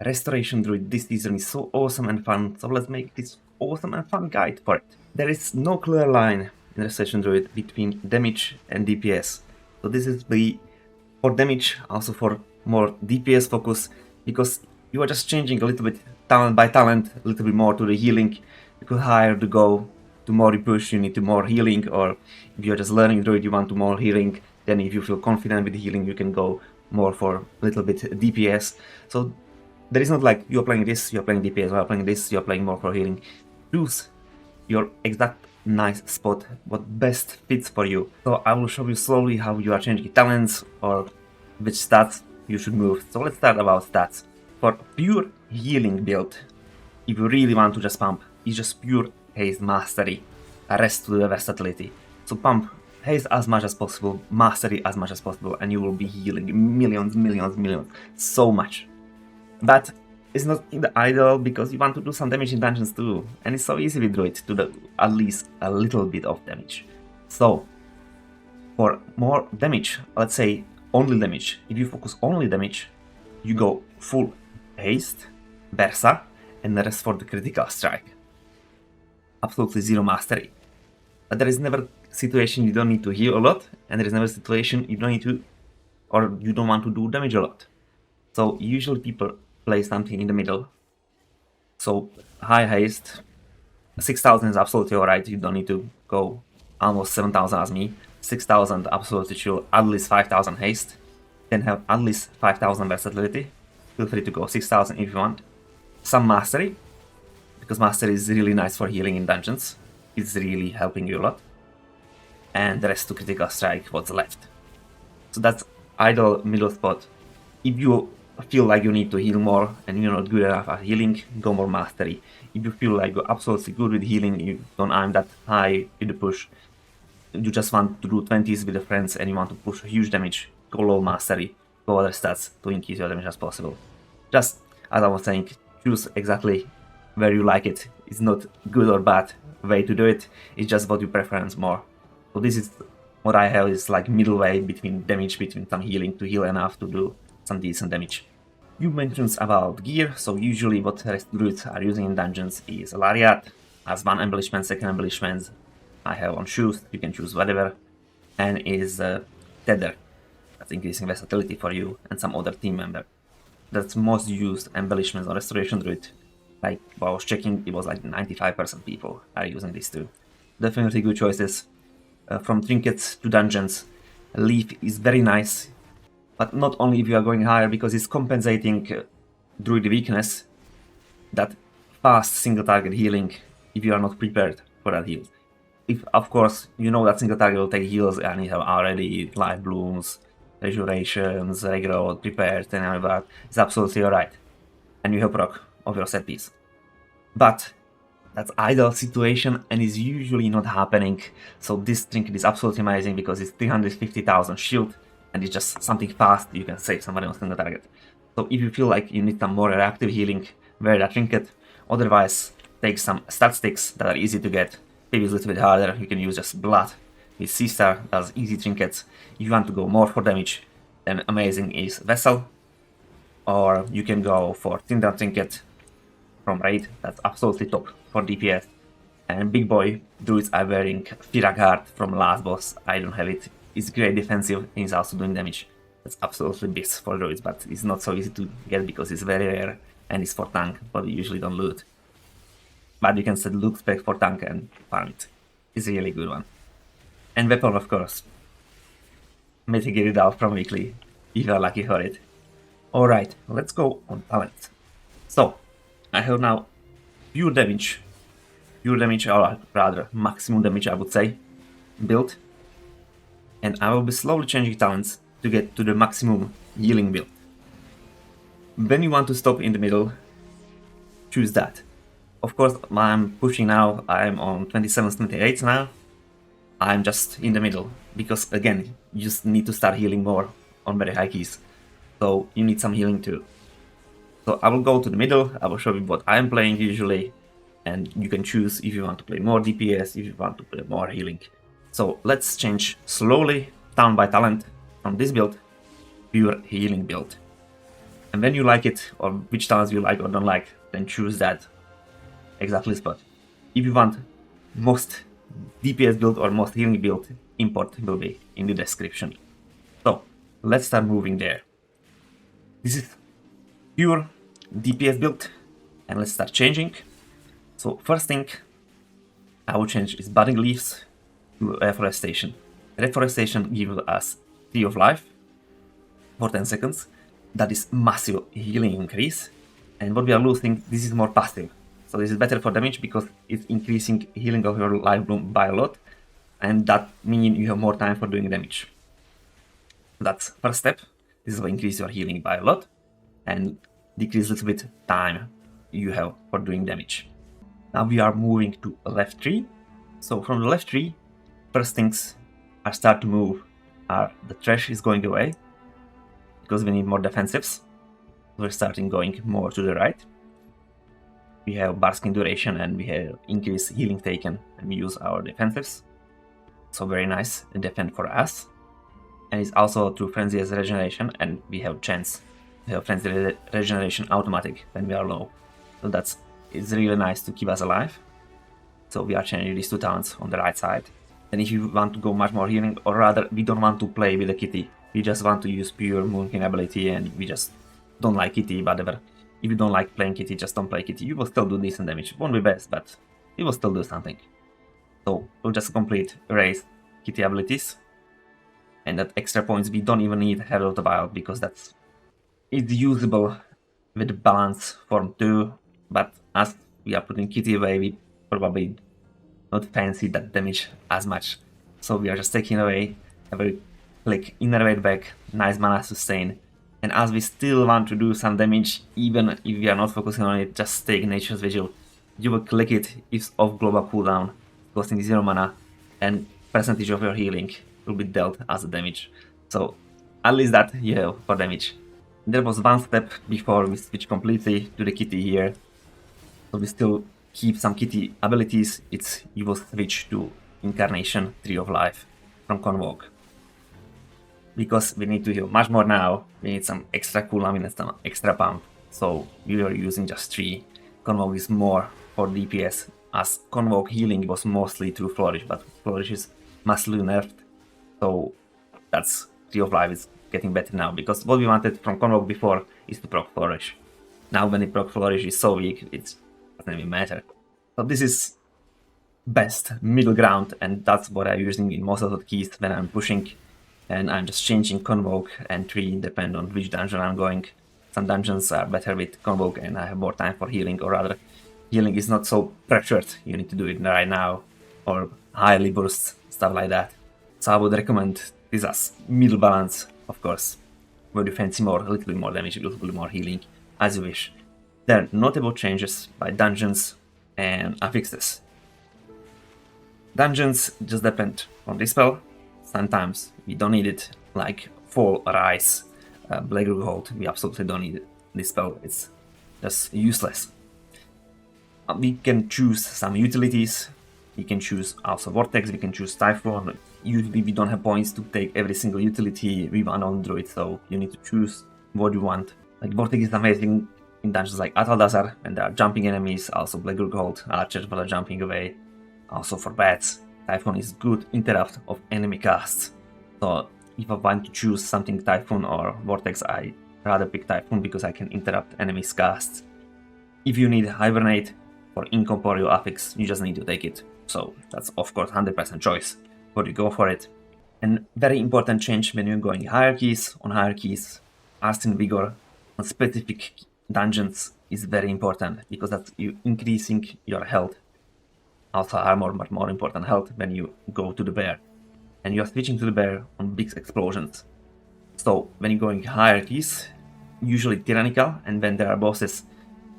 Restoration Druid this season is so awesome and fun, so let's make this awesome and fun guide for it. There is no clear line in Restoration Druid between damage and DPS. So this is for damage, also for more DPS focus, because you are just changing a little bit talent by talent, a little bit more to the healing. You could higher to go, to more you push, you need to more healing, or if you're just learning Druid, you want to more healing, then if you feel confident with the healing, you can go more for a little bit DPS. So there is not like you're playing this, you're playing DPS, or you're playing this, you're playing more for healing. Choose your exact nice spot, what best fits for you. So I will show you slowly how you are changing talents or which stats you should move. So let's start about stats. For pure healing build, if you really want to just pump, it's just pure haste mastery, a rest to the versatility. So pump haste as much as possible, mastery as much as possible, and you will be healing millions, so much. But it's not in the ideal because you want to do some damage in dungeons too, and it's so easy with Druid to do at least a little bit of damage. So for more damage, let's say only damage, if you focus only damage, you go full haste, versa, and the rest for the critical strike. Absolutely zero mastery. But there is never situation you don't need to heal a lot, and there is never situation you don't need to, or you don't want to do damage a lot. So usually people play something in the middle. So high haste, 6000 is absolutely alright, you don't need to go almost 7000 as me. 6000 absolutely chill, at least 5000 haste, then have at least 5000 versatility. Feel free to go 6000 if you want. Some mastery, because mastery is really nice for healing in dungeons. It's really helping you a lot. And the rest to critical strike what's left. So that's ideal middle spot. If you feel like you need to heal more and you're not good enough at healing, go more mastery. If you feel like you're absolutely good with healing, you don't aim that high with the push, you just want to do 20s with the friends and you want to push huge damage, go low mastery, go other stats to increase your damage as possible. Just as I was saying, choose exactly where you like it. It's not good or bad way to do it, it's just what you preference more. So this is what I have, is like middle way between damage, between some healing to heal enough to do some decent damage. You mentioned about gear, so usually what rest druids are using in dungeons is a lariat, as one embellishment, second embellishment I have on shoes, you can choose whatever, and is tether, that's increasing versatility for you and some other team member. That's most used embellishments on Restoration Druid. Like I was checking, it was like 95% people are using these two. Definitely good choices. From trinkets to dungeons, Leaf is very nice, but not only if you are going higher, because it's compensating Druid weakness, that fast single target healing, if you are not prepared for that heal. If, of course, you know that single target will take heals and you have already Lifeblooms, Rejuverations, Regrowth prepared and all that, it's absolutely alright. And you have proc of your set piece. But that's ideal situation and is usually not happening. So this trinket is absolutely amazing because it's 350,000 shield and it's just something fast you can save somebody on single target. So if you feel like you need some more reactive healing, wear that trinket. Otherwise, take some stat sticks that are easy to get. Maybe it's a little bit harder, you can use just blood with C-Star, that's easy trinkets. If you want to go more for damage, then amazing is Vessel. Or you can go for Tinder Trinket from Raid, that's absolutely top for DPS. And big boy druids are wearing Firagard from last boss, I don't have it. It's great defensive and it's also doing damage. That's absolutely best for druids, but it's not so easy to get because it's very rare and it's for tank, but we usually don't loot. But you can set loot spec for tank and farm it. It's a really good one. And weapon, of course. Mitigate it out from weekly, if you're lucky for it. Alright, let's go on talents. So, I have now pure damage, or rather maximum damage I would say, build. And I will be slowly changing talents to get to the maximum healing build. When you want to stop in the middle, choose that. Of course, I'm pushing now, I'm on 27, 28 now. I'm just in the middle, because again, you just need to start healing more on very high keys. So you need some healing too. So I will go to the middle, I will show you what I'm playing usually, and you can choose if you want to play more DPS, if you want to play more healing. So let's change slowly, talent by talent, from this build, pure healing build. And when you like it, or which talents you like or don't like, then choose that exactly spot. If you want most DPS build or most healing build, import will be in the description. So let's start moving there. This is pure DPS build, and let's start changing. So first thing I will change is budding leaves to Efflorescence. Reforestation gives us Tree of Life for 10 seconds. That is massive healing increase. And what we are losing, this is more passive. So this is better for damage because it's increasing healing of your Lifebloom by a lot. And that means you have more time for doing damage. That's first step. This will increase your healing by a lot and decrease a little bit time you have for doing damage. Now we are moving to left tree. So from the left tree, first things I start to move are the trash is going away because we need more defensives. We're starting going more to the right. We have Barskin duration and we have increased healing taken and we use our defensives. So very nice defend for us. And it's also through Frenzy as regeneration and we have chance. We have Frenzy regeneration automatic when we are low. So it's really nice to keep us alive. So we are changing these two talents on the right side. And if you want to go much more healing, or rather we don't want to play with the kitty. We just want to use pure Moonkin ability and we just don't like kitty, whatever. If you don't like playing kitty, just don't play kitty. You will still do decent damage. It won't be best, but it will still do something. So we'll just complete raise kitty abilities. And that extra points we don't even need Herald of the Wild because it's usable with balance form 2. But as we are putting kitty away, we probably not fancy that damage as much. So we are just taking away a very click, innervate back, nice mana sustain. And as we still want to do some damage, even if we are not focusing on it, just take Nature's Vigil. You will click it, it's off global cooldown, costing 0 mana, and percentage of your healing will be dealt as a damage. So at least that you have for damage. There was one step before we switch completely to the kitty here. So we still keep some kitty abilities. You will switch to Incarnation, Tree of Life from Convoke. Because we need to heal much more now, we need some extra cooldown, we need some extra pump. So we are using just 3. Convoke is more for DPS, as Convoke healing was mostly through Flourish, but Flourish is massively nerfed. So that's Tree of Life is getting better now, because what we wanted from Convoke before is to proc Flourish. Now when the proc Flourish is so weak, it doesn't even matter. So this is best middle ground, and that's what I'm using in most of the keys when I'm pushing. And I'm just changing Convoke and Tree depend on which dungeon I'm going. Some dungeons are better with Convoke and I have more time for healing, or rather healing is not so pressured, you need to do it right now, or highly bursts, stuff like that. So I would recommend this as middle balance, of course, where you fancy more, a little bit more damage, a little bit more healing, as you wish. There are notable changes by dungeons and affixes. Dungeons just depend on the spell. Sometimes we don't need it, like Fall, Rise, Black Hold, we absolutely don't need it. This spell, it's just useless. We can choose some utilities, we can choose also Vortex, we can choose Typhoon. Usually we don't have points to take every single utility we want on Druid, so you need to choose what you want. Like Vortex is amazing in dungeons like Ataldazar, when there are jumping enemies, also Black Hold, Archers while jumping away, also for bats. Typhoon is good interrupt of enemy casts. So if I want to choose something Typhoon or Vortex, I rather pick Typhoon because I can interrupt enemies casts. If you need Hibernate for incorporeal affix, you just need to take it. So that's of course 100% choice, but you go for it. And very important change when you're going hierarchies. On hierarchies, Arsene Vigor on specific dungeons is very important because that's you increasing your health. Also armor, but more important health when you go to the bear. And you're switching to the bear on big explosions. So when you're going hierarchies, usually tyrannical, and when there are bosses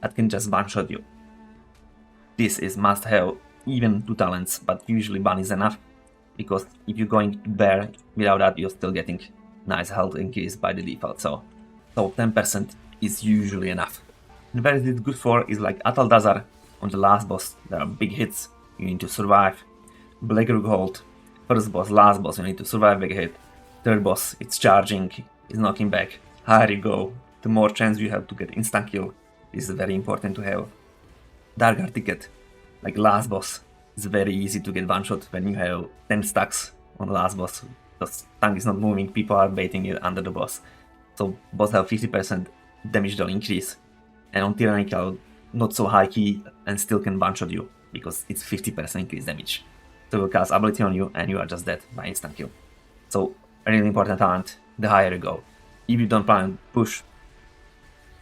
that can just one-shot you. This is must have even 2 talents, but usually 1 is enough. Because if you're going to bear without that, you're still getting nice health increase by the default. So 10% is usually enough. And where it's good for is like Ataldazar on the last boss, there are big hits. You need to survive. Black Hold, first boss, last boss, you need to survive big hit. Third boss, it's charging, it's knocking back. Higher you go, the more chance you have to get instant kill. This is very important to have. Dark Art ticket, like last boss, it's very easy to get one shot when you have 10 stacks on the last boss. The tank is not moving, people are baiting it under the boss. So boss have 50% damage deal increase, and on tyrannical not so high key and still can one shot you because it's 50% increased damage. So it will cast ability on you and you are just dead by instant kill. So a really important talent, the higher you go. If you don't plan to push,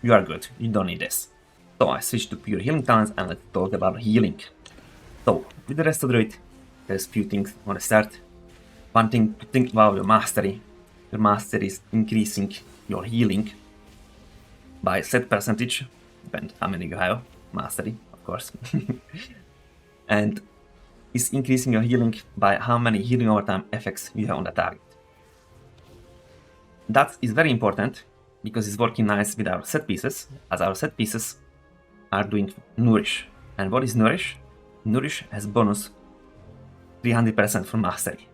you are good, you don't need this. So I switched to pure healing talents and let's talk about healing. So with the rest of the druid, there's few things on the start. One thing to think about your mastery. Your mastery is increasing your healing by set percentage, depends how many you have, mastery of course. And is increasing your healing by how many healing over time effects you have on the target. That is very important because it's working nice with our set pieces, as our set pieces are doing Nourish. And what is Nourish? Nourish has bonus 300% from mastery.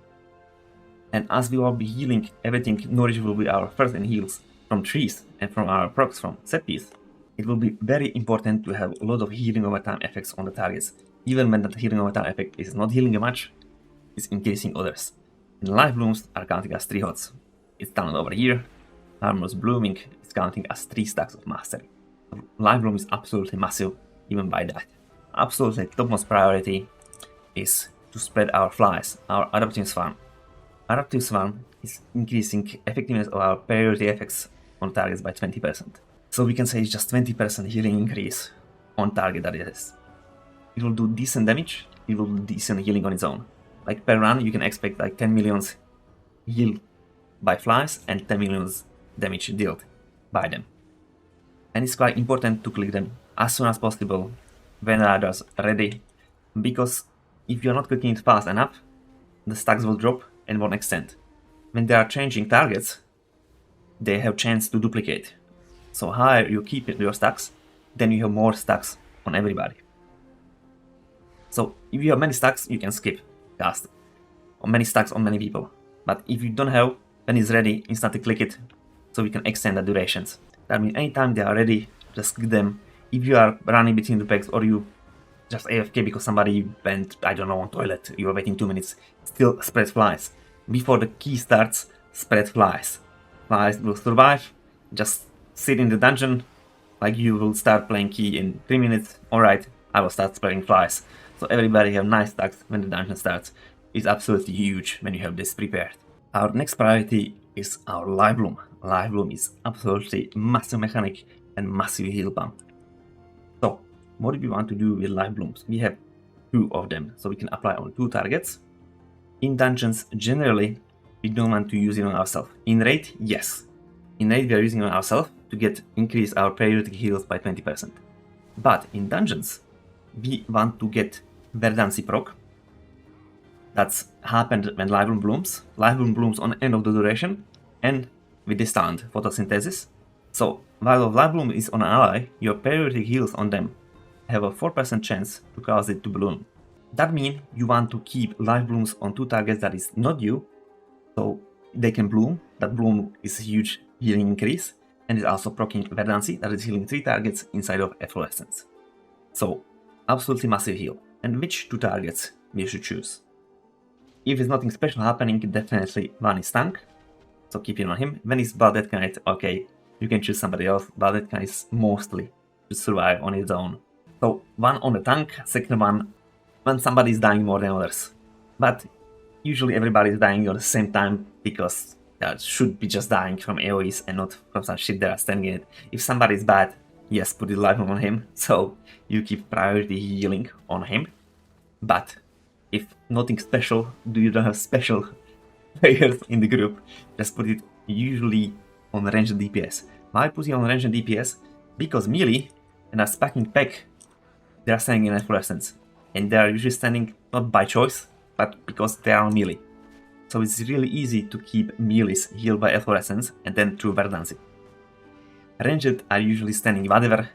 And as we will be healing everything, Nourish will be our first in heals from trees and from our procs from set piece. It will be very important to have a lot of healing over time effects on the targets. Even when that healing over time effect is not healing much, it's increasing others. And Lifeblooms are counting as 3 hots. It's down over here. Armor's Blooming is counting as 3 stacks of mastery. Lifebloom is absolutely massive, even by that. Absolutely topmost priority is to spread our flies, our adaptive swarm. Adaptive swarm is increasing effectiveness of our priority effects on targets by 20%. So we can say it's just 20% healing increase on target that it is. It will do decent damage, it will do decent healing on its own. Like per run you can expect like 10 millions healed by flies and 10 millions damage dealt by them. And it's quite important to click them as soon as possible when others are ready, because if you're not clicking it fast enough, the stacks will drop and won't extend. When they are changing targets, they have chance to duplicate. So higher you keep your stacks, then you have more stacks on everybody. So if you have many stacks, you can skip cast, or many stacks on many people. But if you don't have, when it's ready, instantly click it, so we can extend the durations. That means anytime they are ready, just click them. If you are running between the pegs or you just AFK because somebody went, I don't know, on toilet, you are waiting 2 minutes, still spread flies. Before the key starts, spread flies. Flies will survive, just sit in the dungeon, like you will start playing key in 3 minutes, alright, I will start spreading flies. So everybody have nice stacks when the dungeon starts. It's absolutely huge when you have this prepared. Our next priority is our Lifebloom. Lifebloom is absolutely massive mechanic and massive heal pump. So what do we want to do with Lifeblooms? We have 2 of them, so we can apply on 2 targets. In dungeons, generally, we don't want to use it on ourselves. In raid, yes. In raid, we are using it on ourselves to increase our periodic heals by 20%. But in dungeons, we want to get Verdancy proc. That's happened when Lifebloom blooms. Lifebloom blooms on the end of the duration, and with this talent, Photosynthesis. So while Lifebloom is on an ally, your periodic heals on them have a 4% chance to cause it to bloom. That means you want to keep Lifeblooms on 2 targets that is not you, so they can bloom. That bloom is a huge healing increase, and is also proccing Verdancy, that is healing 3 targets inside of Efflorescence. So absolutely massive heal. And which 2 targets we should choose? If there's nothing special happening, definitely one is tank, so keep it on him. When it's Baldet Knight, okay, you can choose somebody else. Baldet Knight is mostly to survive on its own. So one on the tank, second one when somebody is dying more than others. But usually everybody is dying at the same time because they should be just dying from AoEs and not from some shit they are standing in it. If somebody is bad, yes, put the life on him, so you keep priority healing on him. But if nothing special, you don't have special players in the group, just put it usually on ranged DPS. Why put it on ranged DPS? Because melee and are stacking pack, they are standing in Efflorescence. And they are usually standing not by choice, but because they are on melee. So it's really easy to keep melees healed by Efflorescence and then through Verdancy. Ranged are usually standing whatever.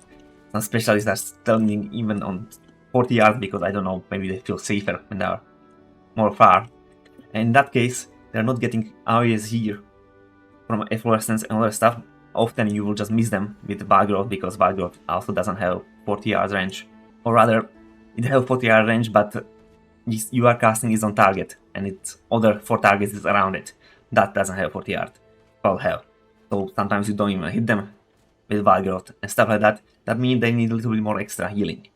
Some specialists are standing even on 40 yards because I don't know, maybe they feel safer when they are more far. And in that case, they're not getting AoEs here from Efflorescence and other stuff, often you will just miss them with Wild Growth, because Wild Growth also doesn't have 40 yards range. Or rather, it has 40 yard range, but you are casting is on target, and it's other 4 targets is around it. That doesn't have 40 yard. Well, hell. So sometimes you don't even hit them with Wild Growth and stuff like that. That means they need a little bit more extra healing.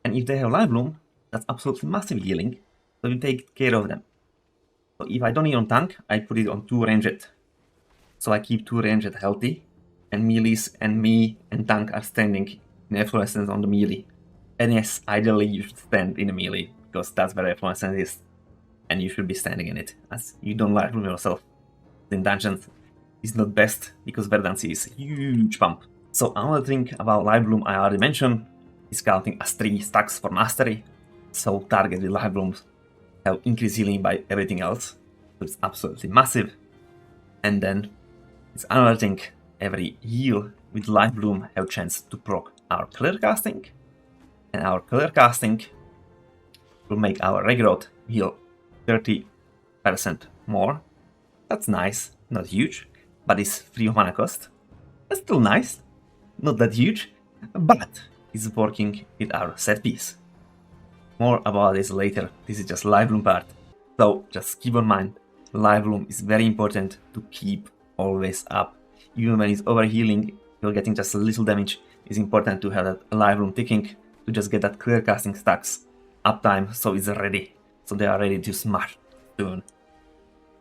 And if they have Lifebloom, that's absolutely massive healing, so you take care of them. So if I don't need on tank, I put it on 2 ranged. So I keep 2 ranged healthy, and melees and me and tank are standing in Efflorescence on the melee. And yes, ideally you should stand in the melee, because that's where Efflorescence is, and you should be standing in it, as you don't Lifebloom yourself. In dungeons, it's not best, because Verdancy is a huge pump. So another thing about Lifebloom I already mentioned is counting as 3 stacks for mastery. So target with Lifeblooms have increased healing by everything else. So it's absolutely massive. And then it's another thing, every heal with Lifebloom have chance to proc our Clearcasting. And our Clearcasting will make our Regrowth heal 30% more. That's nice, not huge, but it's free of mana cost. That's still nice, not that huge, but it's working with our set piece. More about this later, this is just Lifebloom part. So just keep in mind, Lifebloom is very important to keep always up. Even when it's overhealing, you're getting just a little damage, it's important to have that Lifebloom ticking to just get that Clearcasting stacks uptime, so it's ready. So they are ready to smash soon.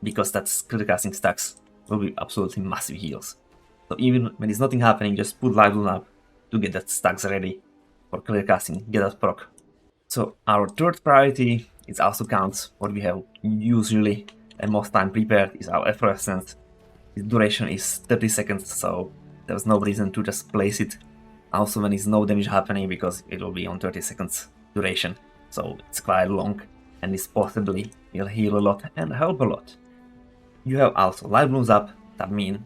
Because that Clearcasting stacks will be absolutely massive heals. So even when there's nothing happening, just put Lifebloom up to get that stacks ready for Clearcasting, get that proc. So our third priority is also counts what we have usually and most time prepared is our Efflorescence. Its duration is 30 seconds, so there's no reason to just place it also when there's no damage happening, because it will be on 30 seconds duration. So it's quite long, and this possibly will heal a lot and help a lot. You have also Lifeblooms up, that means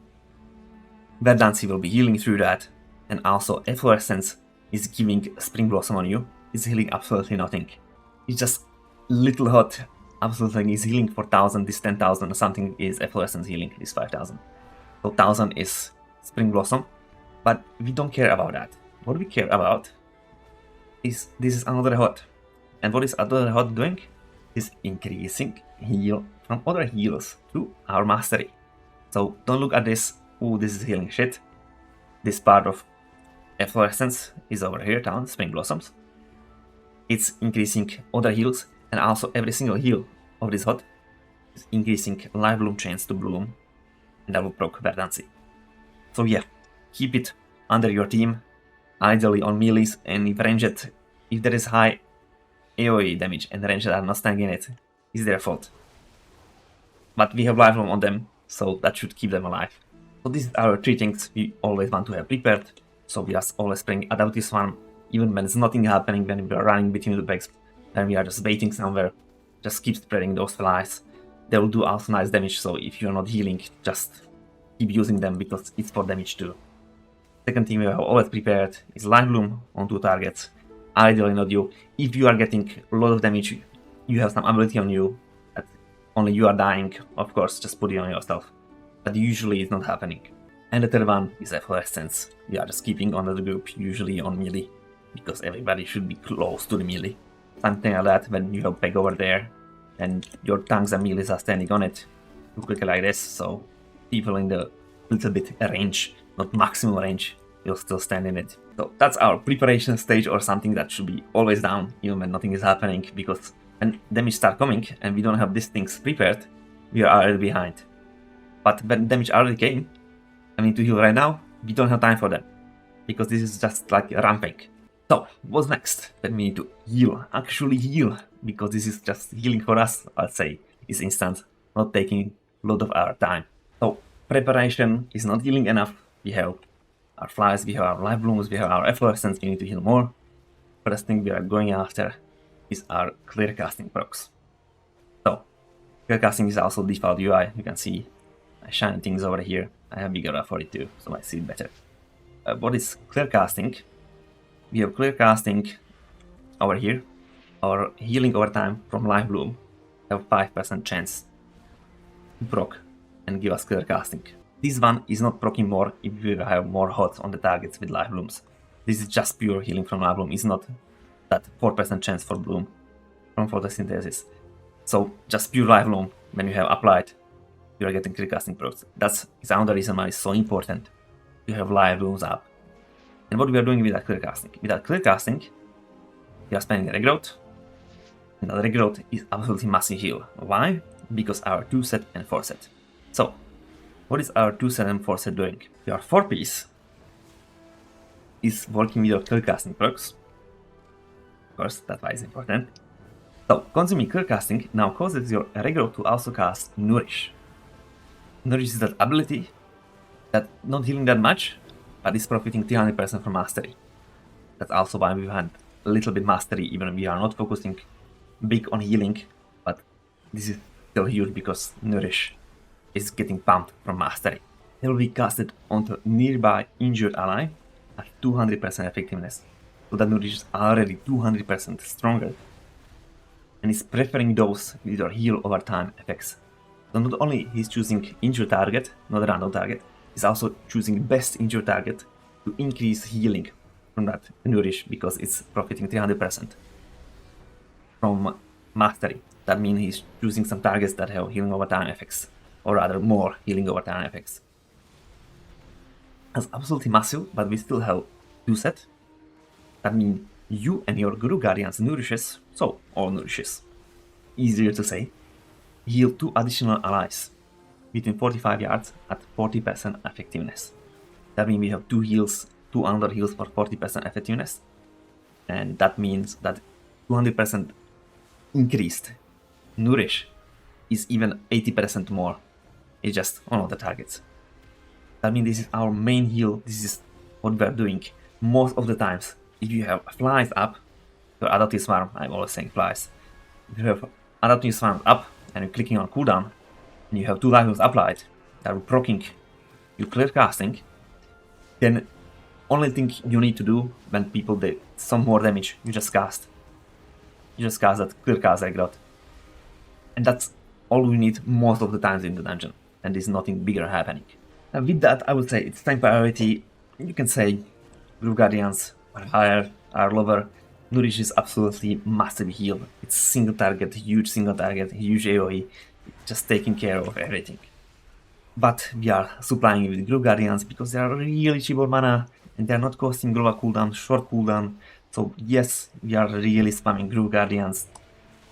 Verdancy will be healing through that, and also Efflorescence is giving Spring Blossom on you. It's healing absolutely nothing. It's just little hot, absolutely is healing 4,000, this 10,000 or something is Efflorescence healing, this 5,000. So 1,000 is Spring Blossom, but we don't care about that. What we care about is this is another hot. And what is other hot doing? Is increasing heal from other heals through our mastery. So don't look at this, oh this is healing shit. This part of Efflorescence is over here down, Spring Blossoms. It's increasing other heals, and also every single heal of this hot is increasing Lifebloom chance to bloom, and that will proc Verdancy. So yeah, keep it under your team, ideally on melees, and if ranged, if there is high AoE damage and the ranged are not standing in it, it's their fault. But we have Lifebloom on them, so that should keep them alive. So these are 3 things we always want to have prepared, so we just always bring Adaptive Swarm, even when there's nothing happening, when we are running between the bags, and we are just waiting somewhere, just keep spreading those flies. They will do also nice damage, so if you're not healing, just keep using them, because it's for damage too. Second thing we have always prepared is Lifebloom on 2 targets, ideally not you. If you are getting a lot of damage, you have some ability on you, that only you are dying, of course, just put it on yourself. But usually it's not happening. And the third one is Efflorescence. We are just keeping on the group, usually on melee, because everybody should be close to the melee. Something like that, when you have Peg over there, and your tanks and melees are standing on it, you click like this, so people in the little bit range, not maximum range, will still stand in it. So that's our preparation stage, or something that should be always down, even when nothing is happening, because when damage start coming, and we don't have these things prepared, we are already behind. But when damage already came, I mean to heal right now, we don't have time for that, because this is just like ramping. So, what's next? That we need to heal, actually heal, because this is just healing for us, I'll say, is instant, not taking a lot of our time. So, preparation is not healing enough. We have our flies, we have our Lifeblooms, we have our Efflorescence, we need to heal more. First thing we are going after is our Clearcasting procs. So, Clearcasting is also default UI, you can see my shiny things over here. I have bigger up for it too, so I see it better. What is Clearcasting? We have Clearcasting over here, or healing over time from Lifebloom, have 5% chance to proc and give us Clearcasting. This one is not proccing more if you have more HOTS on the targets with Lifeblooms. This is just pure healing from Lifebloom. It's not that 4% chance for bloom from photosynthesis. So just pure Lifebloom, when you have applied, you are getting Clearcasting perks. That's another reason why it's so important to have Lifeblooms up. And what we are doing with that Clearcasting? With that Clearcasting, we are spending Regrowth, and that Regrowth is absolutely massive heal. Why? Because our 2-set and 4-set. So, what is our 2-set and 4-set doing? Your 4-piece is working with your Clearcasting perks. Of course, that's why it's important. So, consuming Clearcasting now causes your Regrowth to also cast Nourish. Nourish is that ability that not healing that much, but is profiting 300% from mastery. That's also why we had a little bit mastery, even if we are not focusing big on healing, but this is still huge because Nourish is getting pumped from mastery. It will be casted onto nearby injured ally at 200% effectiveness, so that Nourish is already 200% stronger, and is preferring those with your heal over time effects. So not only he's choosing injured target, not a random target, he's also choosing best injured target to increase healing from that Nourish because it's profiting 300% from mastery. That means he's choosing some targets that have healing over time effects, or rather more healing over time effects. That's absolutely massive, but we still have 2-set. That means you and your Guru Guardians nourishes, so all nourishes, easier to say, heal 2 additional allies within 45 yards at 40% effectiveness. That means we have 2 heals, 2 another heals for 40% effectiveness, and that means that 200% increased Nourish is even 80% more. It's just on other targets. That means this is our main heal. This is what we are doing most of the times. If you have flies up, your adaptive swarm, I'm always saying flies. If you have adaptive swarm up and you're clicking on cooldown, and you have 2 lifeblooms applied that are proccing you Clearcasting, then only thing you need to do when people do some more damage, you just cast. You just cast that Clearcast Regrowth. And that's all we need most of the times in the dungeon, and there's nothing bigger happening. And with that, I would say it's time priority. You can say Guru Guardians are higher, are lower. Nourish is absolutely massive heal. It's single target, huge AoE, just taking care of everything. But we are supplying with Guru Guardians because they are really cheap on mana and they are not costing global cooldown, short cooldown. So yes, we are really spamming Guru Guardians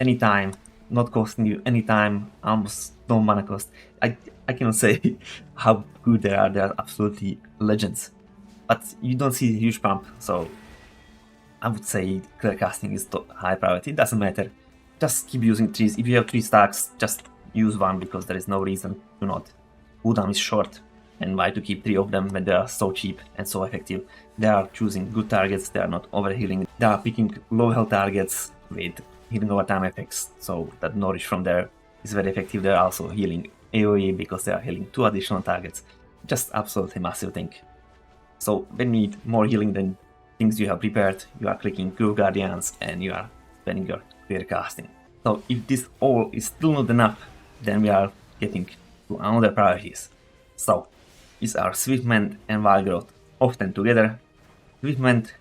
anytime, not costing you any time, almost no mana cost. I cannot say how good they are absolutely legends. But you don't see a huge pump, so I would say Clearcasting is high priority. It doesn't matter. Just keep using trees. If you have 3 stacks, just use one because there is no reason to not. Cooldown is short, and why to keep 3 of them when they are so cheap and so effective? They are choosing good targets, they are not overhealing. They are picking low health targets with healing over time effects, so that Nourish from there is very effective. They are also healing AoE because they are healing 2 additional targets. Just absolutely massive thing. So when you need more healing than things you have prepared, you are clicking Guru Guardians and you are spending your Clearcasting. So if this all is still not enough, then we are getting to another priorities. So is our Swiftmend and Wild often together. Swiftmend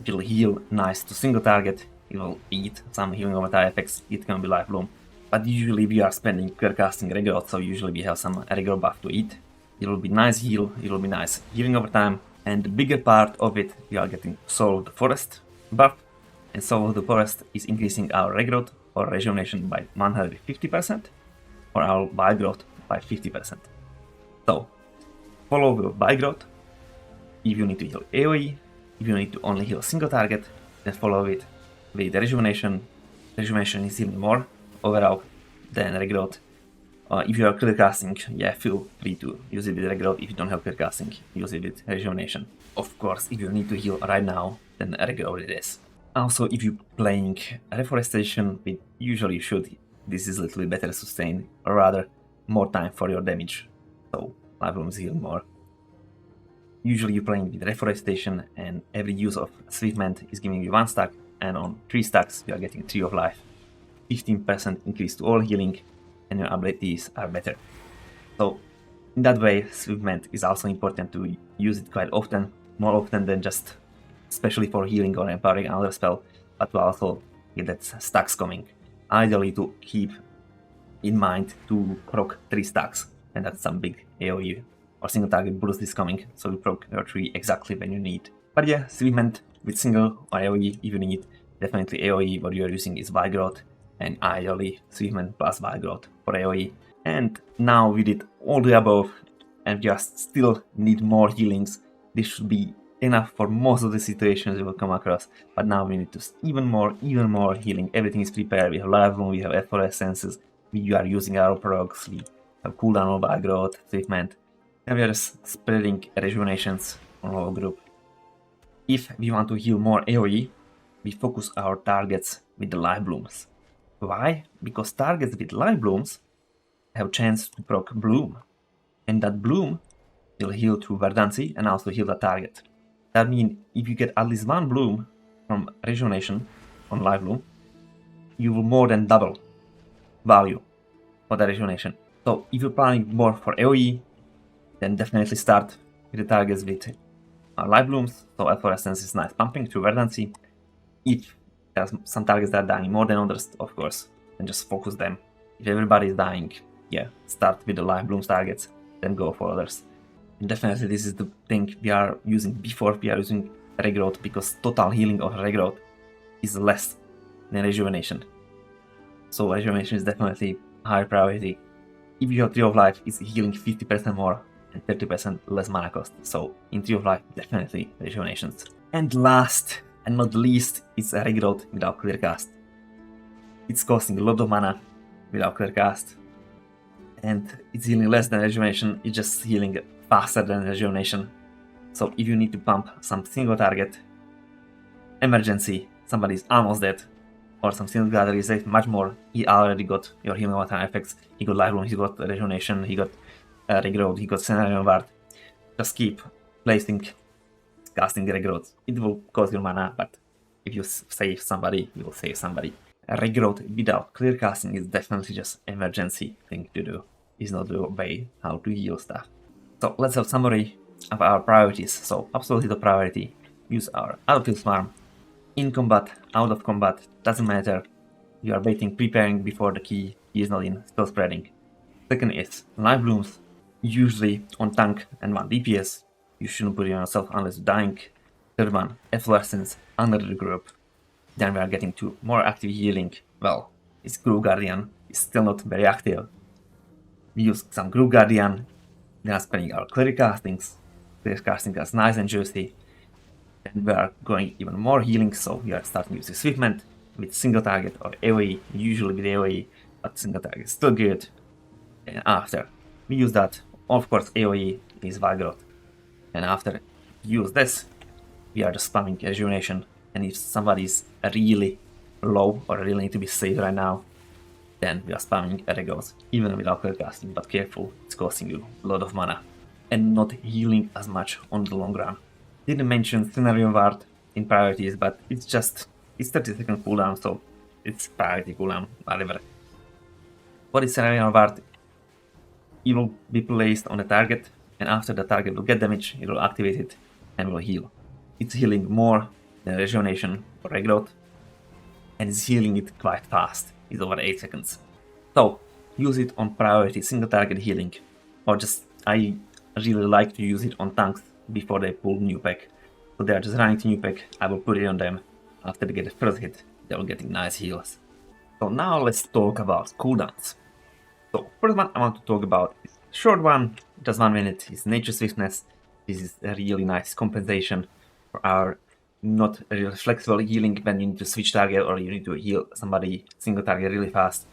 will heal nice to single target, it will eat some healing over time effects, it can be Lifebloom. But usually we are spending Clearcasting Regrowth, so usually we have some Regrowth buff to eat. It will be nice heal, it will be nice healing over time, and the bigger part of it we are getting Soul of the Forest buff, and Soul of the Forest is increasing our Regrowth or Rejuvenation by 150%, or our Wild Growth by 50%. So follow the Wild Growth. If you need to heal AoE, if you need to only heal a single target, then follow it with the Rejuvenation. Rejuvenation is healing more overall than Regrowth. If you are Clearcasting, yeah, feel free to use it with Regrowth. If you don't have Clearcasting, use it with Rejuvenation. Of course, if you need to heal right now, then Regrowth it is. Also, if you're playing Reforestation, it usually should, this is a little bit better sustained, or rather, more time for your damage. So, Lifeblooms heal more. Usually you're playing with Reforestation, and every use of Swiftmend is giving you 1 stack, and on 3 stacks you are getting 3 of life. 15% increase to all healing, and your abilities are better. So In that way, Swiftmend is also important to use it quite often, more often than just especially for healing or empowering another spell, but to also get that stacks coming. Ideally to keep in mind to proc 3 stacks, and that's some big AoE or single target boost is coming, so you proc your 3 exactly when you need. But yeah, Swiftmend with single or AoE if you need, definitely AoE what you are using is Regrowth, and ideally Swiftmend plus Regrowth for AoE. And now we did all the above and just still need more healings. This should be enough for most of the situations we will come across, but now we need to even more healing. Everything is prepared. We have Lifebloom, we have Efflorescences, we are using our procs, we have cooldown by growth, Swiftmend, and we are just spreading rejuvenations on our group. If we want to heal more AoE, we focus our targets with the Lifeblooms. Why? Because targets with Lifeblooms have chance to proc Bloom, and that Bloom will heal through Verdancy and also heal the target. That means if you get at least one Bloom from Rejuvenation on Lifebloom, you will more than double value for the Rejuvenation. So if you're planning more for AoE, then definitely start with the targets with Lifeblooms, so Efflorescence is nice pumping through Verdancy. If there's some targets that are dying more than others, of course, then just focus them. If everybody is dying, yeah, start with the Lifebloom's targets, then go for others. And definitely this is the thing we are using before we are using Regrowth, because total healing of Regrowth is less than Rejuvenation. So Rejuvenation is definitely high priority. If you have Tree of Life, it's healing 50% more and 30% less mana cost. So in Tree of Life, definitely Rejuvenations. And last and not least, it's a Regrowth without Clearcast. It's costing a lot of mana without Clearcast, and it's healing less than Rejuvenation, it's just healing faster than Rejuvenation. So if you need to pump some single target, emergency, somebody's almost dead, or some single gather is much more, he already got your healing one-time effects, he got Lifebloom, he got Rejuvenation, he got Regrowth, he got Scenario Ward. Just keep placing, casting Regrowth. It will cost you mana, but if you save somebody, you will save somebody. Regrowth without Clearcasting is definitely just emergency thing to do. It's not the way how to heal stuff. So let's have summary of our priorities. So absolutely the priority, use our Outfield Swarm. In combat, out of combat, doesn't matter. You are waiting, preparing before the key is not in, still spreading. Second is Lifeblooms, usually on tank and 1 DPS. You shouldn't put it on yourself unless you're dying. Third one, Efflorescence under the group. Then we are getting to more active healing. Well, it's Group Guardian, it's still not very active. We use some Group Guardian, then spending our Clearcastings. Clearcasting is nice and juicy. Then we are going even more healing, so we are starting using Swiftmend with single target or AoE, usually with AoE, but single target is still good. And after we use that, of course AoE is Regrowth. And after we use this, we are just spamming Rejuvenation. And if somebody is really low or really need to be saved right now, then we are spamming Regrowth, even without Clearcasting, but careful, it's costing you a lot of mana and not healing as much on the long run. Didn't mention Scenario Ward in priorities, but it's 30-second cooldown, so it's priority cooldown, whatever. What is Scenario Ward? It will be placed on the target, and after the target will get damage, it will activate it and will heal. It's healing more than Rejuvenation or Regrowth, and it's healing it quite fast. It's over 8 seconds. So use it on priority single target healing, or just I really like to use it on tanks before they pull new pack. So they are just running to new pack, I will put it on them. After they get the first hit, they will getting nice heals. So now let's talk about cooldowns. So first one I want to talk about is a short one, just 1 minute, is Nature Swiftness. This is a really nice compensation for our not really flexible healing when you need to switch target or you need to heal somebody single target really fast.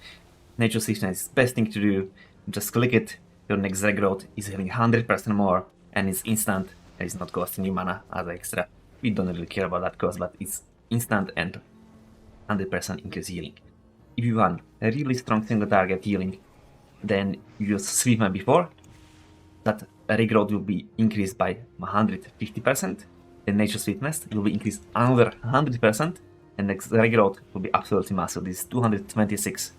Nature Swiftness is the best thing to do. Just click it, your next Regrowth is healing 100% more and it's instant and it's not costing you mana as extra. We don't really care about that cost, but it's instant and 100% increase healing. If you want a really strong single target healing, then you use Swiftmend before. That Regrowth will be increased by 150%. The Nature Swiftness will be increased another 100%, and next Regrowth will be absolutely massive. This is 226.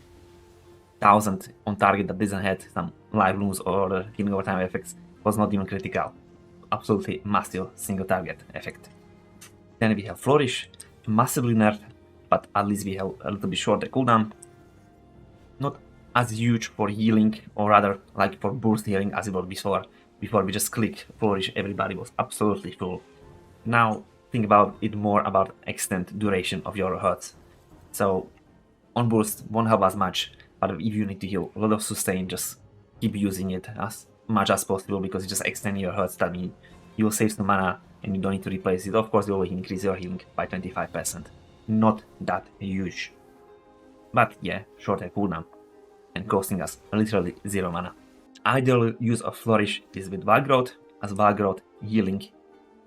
1000 on target that doesn't have some Lifeblooms or healing over time effects was not even critical. Absolutely massive single target effect. Then we have Flourish, massively nerfed, but at least we have a little bit shorter cooldown. Not as huge for healing, or rather like for burst healing as it was before. Before we just click Flourish, everybody was absolutely full. Now think about it more about extent duration of your hurts. So on burst won't help as much, but if you need to heal a lot of sustain, just keep using it as much as possible because it just extends your hurts. That means you will save some mana and you don't need to replace it. Of course, you will increase your healing by 25%. Not that huge. But yeah, shorter cooldown and costing us literally 0 mana. Ideal use of Flourish is with Wild Growth, as Wild Growth healing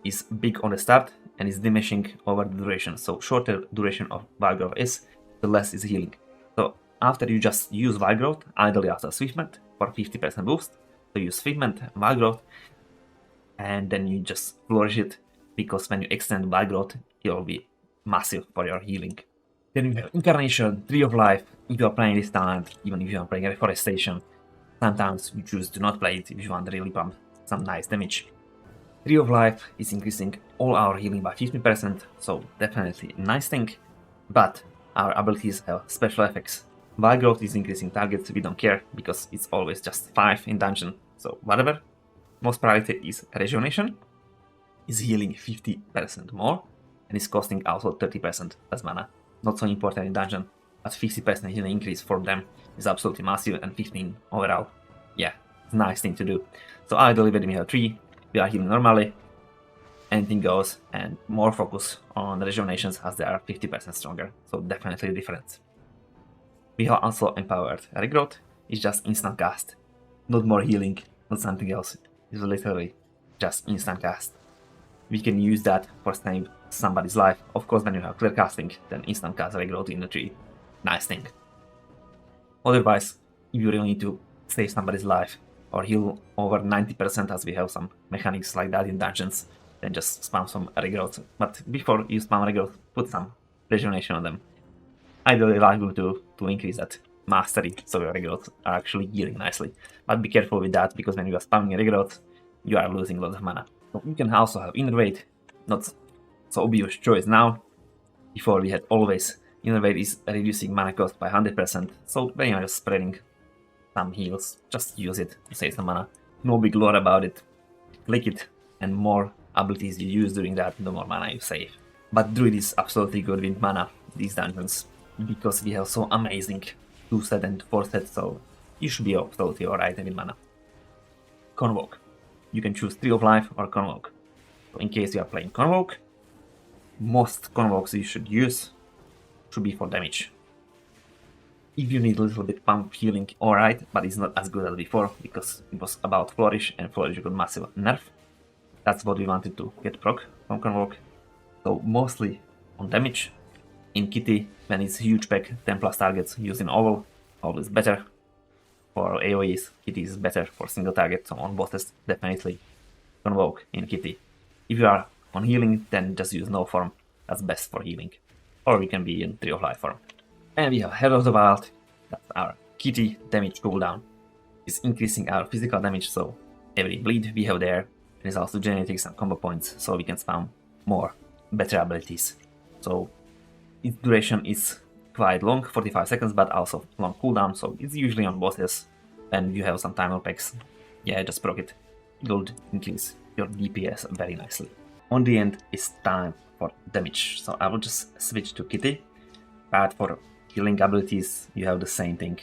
is big on the start and is diminishing over the duration. So shorter duration of Wild Growth is, the less is healing. So after you just use Wild Growth, ideally after Swiftmend for 50% boost, so use Swiftmend, Wild Growth, and then you just Flourish it, because when you extend Wild Growth, it will be massive for your healing. Then you have Incarnation, Tree of Life. If you are playing this talent, even if you are playing Reforestation, sometimes you choose to not play it if you want to really pump some nice damage. Tree of Life is increasing all our healing by 50%, so definitely a nice thing, but our abilities have special effects. Wild Growth is increasing targets, we don't care, because it's always just 5 in dungeon, so whatever. Most priority is Rejuvenation, is healing 50% more, and is costing also 30% less mana. Not so important in dungeon, but 50% healing increase for them is absolutely massive, and 15 overall. Yeah, it's a nice thing to do. So ideally when we have 3, we are healing normally, anything goes, and more focus on the rejuvenations as they are 50% stronger, so definitely a difference. We have also Empowered Regrowth, it's just instant cast, not more healing, not something else, it's literally just instant cast. We can use that for saving somebody's life. Of course, when you have Clearcasting, then instant cast Regrowth in the tree. Nice thing. Otherwise, if you really need to save somebody's life or heal over 90% as we have some mechanics like that in dungeons, then just spam some Regrowth. But before you spam Regrowth, put some Rejuvenation on them. Ideally, Lifebloom to increase that mastery, so your Regrowth are actually healing nicely. But be careful with that, because when you are spamming Regrowth, you are losing lots of mana. So you can also have Innervate, not so obvious choice now. Before we had always Innervate is reducing mana cost by 100%, so when you are just spreading some heals, just use it to save some mana. No big lore about it. Click it, and more abilities you use during that, the more mana you save. But Druid is absolutely good with mana these dungeons, because we have so amazing 2 set and 4 set, so you should be absolutely alright with mana. Convoke. You can choose Tree of Life or Convoke. So in case you are playing Convoke, most Convokes you should use should be for damage. If you need a little bit pump healing, alright, but it's not as good as before, because it was about Flourish, and Flourish got massive nerf. That's what we wanted to get proc from Convoke. So mostly on damage. In Kitty, when it's huge pack, 10 plus targets using Oval, always better. For AoEs, Kitty is better for single target, so on bosses, definitely Convoke in Kitty. If you are on healing, then just use no form, that's best for healing. Or we can be in Tree of Life form. And we have Head of the Wild, that's our Kitty damage cooldown. It's increasing our physical damage, so every bleed we have there, and it's also generating some combo points, so we can spam more, better abilities. So its duration is quite long, 45 seconds, but also long cooldown, so it's usually on bosses, and you have some timer packs. Yeah, just proc it. It will increase your DPS very nicely. On the end, it's time for damage, so I will just switch to Kitty, but for healing abilities, you have the same thing.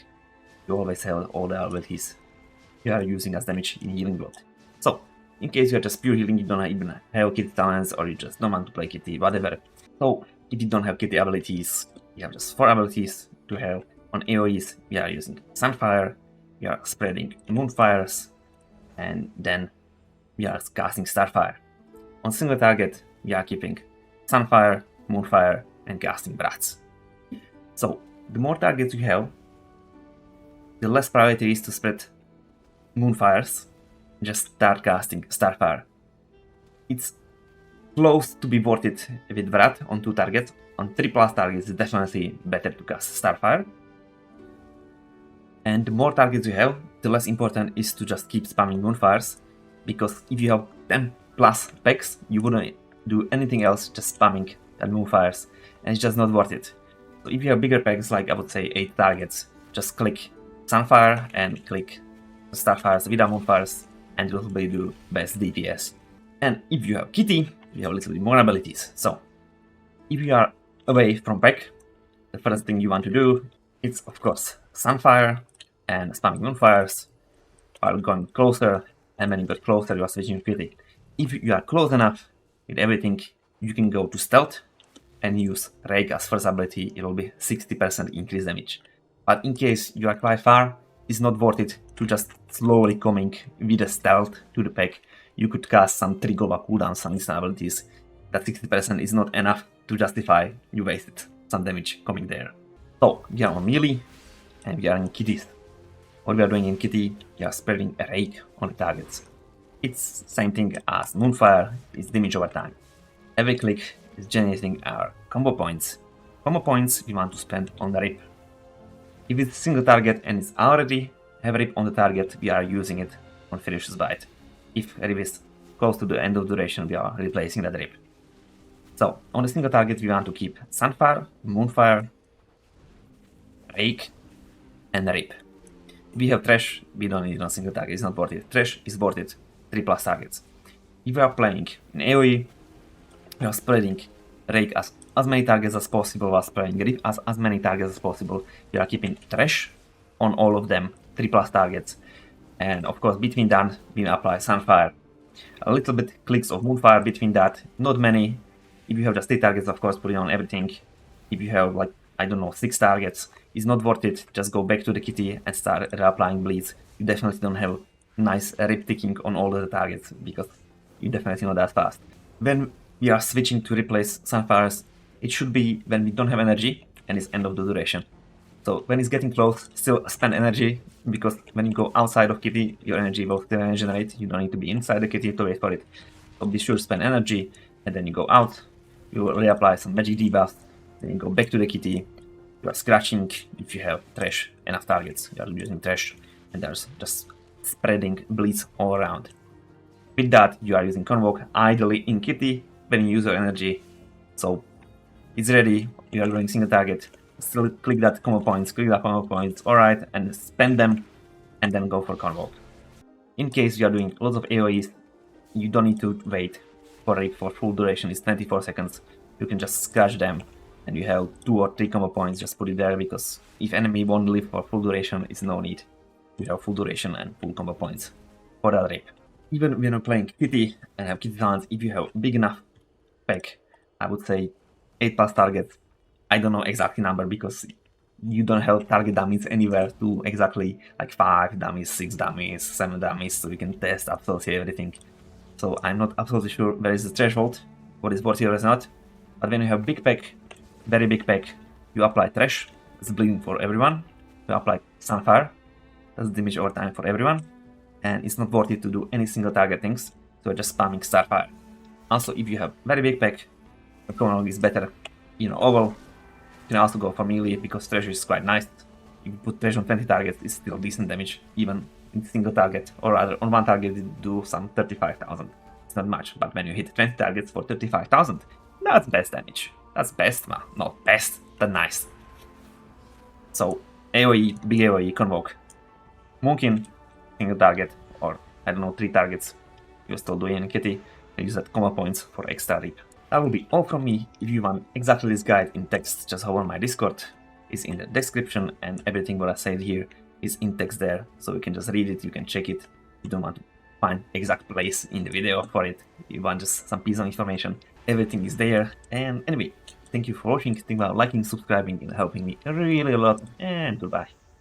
You always have all the abilities you are using as damage in healing growth. So, in case you are just pure healing, you don't even have Kitty talents, or you just don't want to play Kitty, whatever. So, if you don't have Kitty abilities, you have just 4 abilities to have. On AoEs, we are using Sunfire, we are spreading Moonfires, and then we are casting Starfire. On single target, we are keeping Sunfire, Moonfire, and casting Brats. So, the more targets you have, the less priority is to spread Moonfires, just start casting Starfire. It's close to be worth it with Brat on 2 targets. On 3 plus targets, it's definitely better to cast Starfire. And the more targets you have, the less important is to just keep spamming moonfires, because if you have 10 plus packs, you wouldn't do anything else, just spamming that moonfires, and it's just not worth it. So if you have bigger packs, like I would say 8 targets, just click Sunfire and click Starfires without moonfires, and it will be do best DPS. And if you have Kitty, you have a little bit more abilities. So if you are away from pack, the first thing you want to do is of course Sunfire and spamming moonfires, while going closer, and when you get closer you are switching to Kitty. If you are close enough with everything, you can go to stealth and use Rake as first ability. It will be 60% increased damage. But in case you are quite far, it's not worth it to just slowly coming with a stealth to the pack. You could cast some trigger or cooldowns, some instant abilities. That 60% is not enough to justify you wasted some damage coming there. So we are on melee and we are in kitties. What we are doing in kitty, we are spreading a Rake on the targets. It's same thing as Moonfire, it's damage over time. Every click is generating our combo points. Combo points we want to spend on the rip. If it's a single target and it's already have a rip on the target, we are using it on Ferocious Bite. If rip is close to the end of duration, we are replacing that rip. So on a single target we want to keep Sunfire, Moonfire, Rake, and rip. If we have Trash, we don't need on single target, it's not worth it. Trash is worth it, 3+ targets. If we are playing in AoE, we are spreading Rake as many targets as possible, while spreading Rip as many targets as possible. We are keeping Trash on all of them, 3+ targets. And of course between that we apply Sunfire. A little bit clicks of Moonfire between that, not many. If you have just 3 targets, of course put it on everything. If you have like, I don't know, 6 targets, it's not worth it, just go back to the kitty and start reapplying bleeds. You definitely don't have nice rip ticking on all the targets, because you definitely not that fast. When we are switching to replace Sunfires, it should be when we don't have energy and it's end of the duration. So when it's getting close, still spend energy, because when you go outside of kitty, your energy will still regenerate. You don't need to be inside the kitty to wait for it. So be sure to spend energy, and then you go out, you will reapply some magic debuffs, then you go back to the kitty, you are scratching if you have Trash enough targets, you are using Trash, and there's just spreading bleeds all around. With that, you are using Convoke ideally in kitty when you use your energy. So it's ready, you are doing single target, still click that combo points, alright, and spend them, and then go for Convoke. In case you are doing lots of AoEs, you don't need to wait for it for full duration, it's 24 seconds. You can just scratch them, and you have 2 or 3 combo points, just put it there, because if enemy won't live for full duration, it's no need. You have full duration and full combo points for that rip. Even when you're playing kitty and have kitty talents, if you have big enough pack, I would say 8+ targets. I don't know exactly number, because you don't have target dummies anywhere to exactly like 5 dummies, 6 dummies, 7 dummies, so you can test absolutely everything. So I'm not absolutely sure where is the threshold, what is worth it or is not. But when you have big pack, very big pack, you apply Trash, it's bleeding for everyone. You apply Sunfire, that's damage over time for everyone. And it's not worth it to do any single target things, so just spamming Starfire. Also, if you have very big pack, the Convoke is better, overall. You can also go for melee, because Trash is quite nice. If you put Trash on 20 targets, it's still decent damage, even in single target, or rather on one target it do some 35,000. It's not much, but when you hit 20 targets for 35,000, that's best damage. That's best, man. Not best, but nice. So AoE, big AoE, Convoke. Moonkin, single target, or I don't know, 3 targets. You're still doing kitty, and use that combo points for extra rip. That will be all from me. If you want exactly this guide in text, just hop on my Discord. It's in the description, and everything what I said here is in text there, so you can just read it, you can check it. You don't want to find exact place in the video for it, you want just some piece of information. Everything is there, and anyway, thank you for watching, think about liking, subscribing, and helping me really a lot, and goodbye.